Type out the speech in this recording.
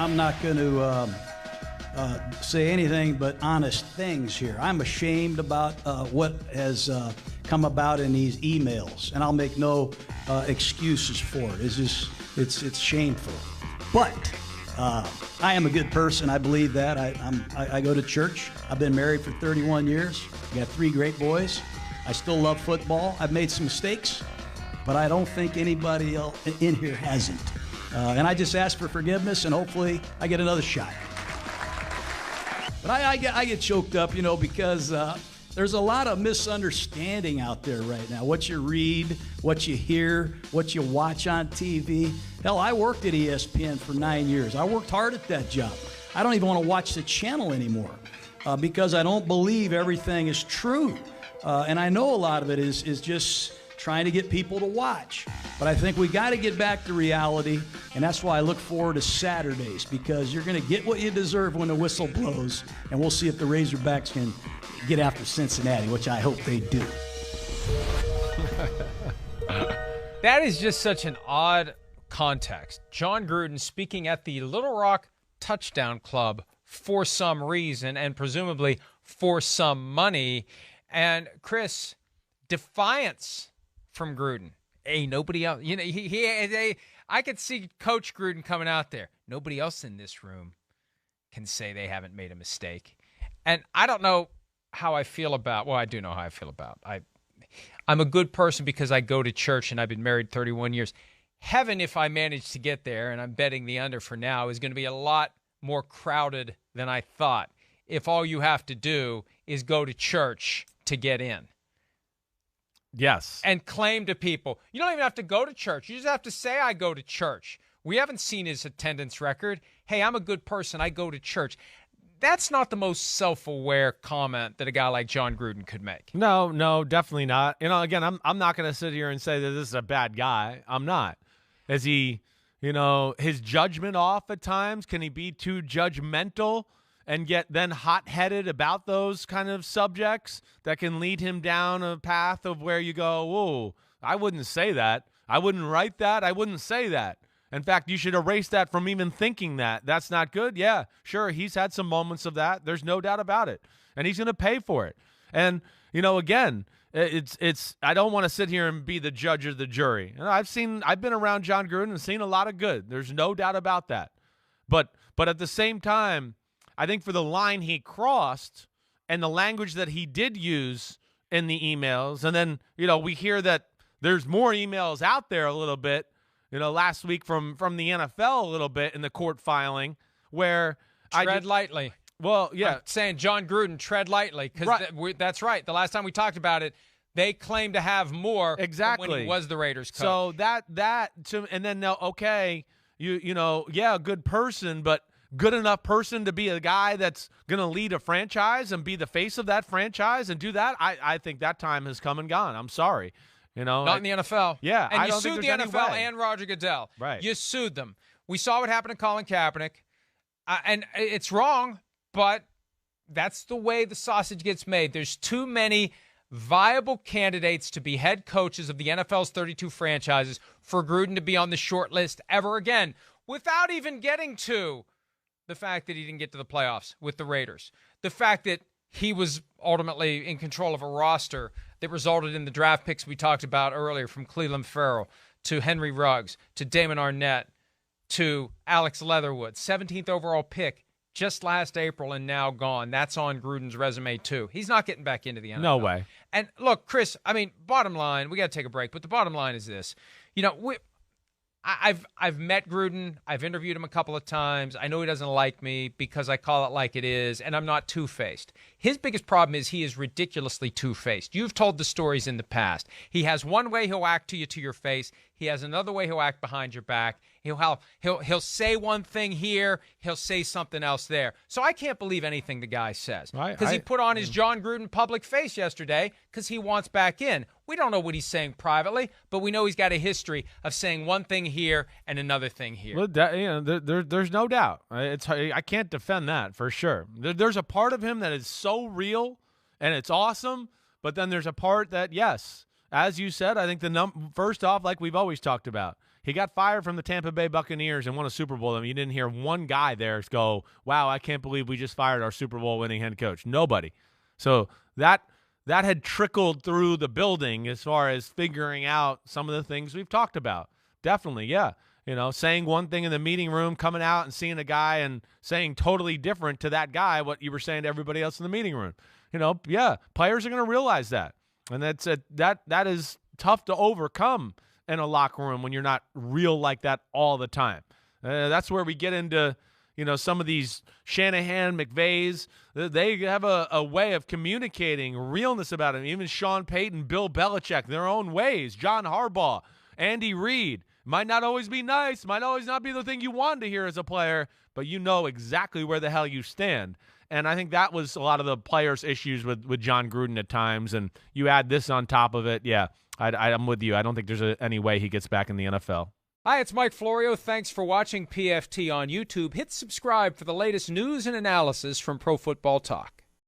I'm not going to say anything but honest things here. I'm ashamed about what has come about in these emails, and I'll make no excuses for it. It's shameful. But I am a good person. I believe that. I go to church. I've been married for 31 years. I got 3 great boys. I still love football. I've made some mistakes, but I don't think anybody else in here hasn't. And I just ask for forgiveness, and hopefully I get another shot. But I get choked up, because there's a lot of misunderstanding out there right now. What you read, what you hear, what you watch on TV. Hell, I worked at ESPN for 9 years. I worked hard at that job. I don't even want to watch the channel anymore because I don't believe everything is true. And I know a lot of it is just trying to get people to watch. But I think we got to get back to reality, and that's why I look forward to Saturdays, because you're going to get what you deserve when the whistle blows, and we'll see if the Razorbacks can get after Cincinnati, which I hope they do. That is just such an odd context. Jon Gruden speaking at the Little Rock Touchdown Club for some reason, and presumably for some money. And Chris, defiance from Gruden. Hey, nobody else. I could see Coach Gruden coming out there. Nobody else in this room can say they haven't made a mistake. And I don't know how I feel about. Well, I do know how I feel about. I'm a good person because I go to church and I've been married 31 years. Heaven, if I manage to get there, and I'm betting the under for now, is going to be a lot more crowded than I thought. If all you have to do is go to church to get in. Yes. And claim to people. You don't even have to go to church. You just have to say, I go to church. We haven't seen his attendance record. Hey, I'm a good person. I go to church. That's not the most self-aware comment that a guy like Jon Gruden could make. No, definitely not. Again, I'm not going to sit here and say that this is a bad guy. I'm not. Is he, his judgment off at times? Can he be too judgmental and get then hot-headed about those kind of subjects that can lead him down a path of where you go, whoa, I wouldn't say that. I wouldn't write that. I wouldn't say that. In fact, you should erase that from even thinking that. That's not good. Yeah, sure, he's had some moments of that. There's no doubt about it. And he's going to pay for it. And, again, it's I don't want to sit here and be the judge or the jury. I've been around Jon Gruden and seen a lot of good. There's no doubt about that. But at the same time, I think for the line he crossed and the language that he did use in the emails, and then, we hear that there's more emails out there a little bit, last week from the NFL a little bit in the court filing where tread lightly. Well, yeah. I'm saying Jon Gruden, tread lightly, because that's right. The last time we talked about it, they claim to have more exactly when he was the Raiders coach. So and then now, okay, a good person, but good enough person to be a guy that's going to lead a franchise and be the face of that franchise and do that, I think that time has come and gone. I'm sorry. Not in the NFL. Yeah. And you sued the NFL and Roger Goodell. Right. You sued them. We saw what happened to Colin Kaepernick. And it's wrong, but that's the way the sausage gets made. There's too many viable candidates to be head coaches of the NFL's 32 franchises for Gruden to be on the short list ever again, without even getting to the fact that he didn't get to the playoffs with the Raiders, the fact that he was ultimately in control of a roster that resulted in the draft picks we talked about earlier, from Cleveland Farrell to Henry Ruggs to Damon Arnett to Alex Leatherwood, 17th overall pick just last April and now gone. That's on Gruden's resume too. He's not getting back into the NFL. No way. And look, Chris, bottom line, we got to take a break, but the bottom line is this. I've met Gruden. I've interviewed him a couple of times. I know he doesn't like me because I call it like it is, and I'm not two-faced. His biggest problem is he is ridiculously two-faced. You've told the stories in the past. He has one way he'll act to you to your face. He has another way he'll act behind your back. He'll say one thing here. He'll say something else there. So I can't believe anything the guy says. Because he put on his Jon Gruden public face yesterday because he wants back in. We don't know what he's saying privately, but we know he's got a history of saying one thing here and another thing here. Well, there's no doubt. I can't defend that for sure. There's a part of him that is so real and it's awesome, but then there's a part that, yes, as you said, I think first off, like we've always talked about, He got fired from the Tampa Bay Buccaneers and won a Super Bowl. I mean, you didn't hear one guy there go, wow, I can't believe we just fired our Super Bowl winning head coach. Nobody. So that had trickled through the building as far as figuring out some of the things we've talked about. Definitely, yeah. Saying one thing in the meeting room, coming out and seeing a guy and saying totally different to that guy what you were saying to everybody else in the meeting room. Yeah, players are going to realize that. And that is tough to overcome in a locker room when you're not real like that all the time. That's where we get into, some of these Shanahan, McVays. They have a way of communicating realness about it. Even Sean Payton, Bill Belichick, their own ways. John Harbaugh, Andy Reid. Might not always be nice, might always not be the thing you wanted to hear as a player, but you know exactly where the hell you stand. And I think that was a lot of the players' issues with Jon Gruden at times, and you add this on top of it, yeah, I'm with you. I don't think there's any way he gets back in the NFL. Hi, it's Mike Florio. Thanks for watching PFT on YouTube. Hit subscribe for the latest news and analysis from Pro Football Talk.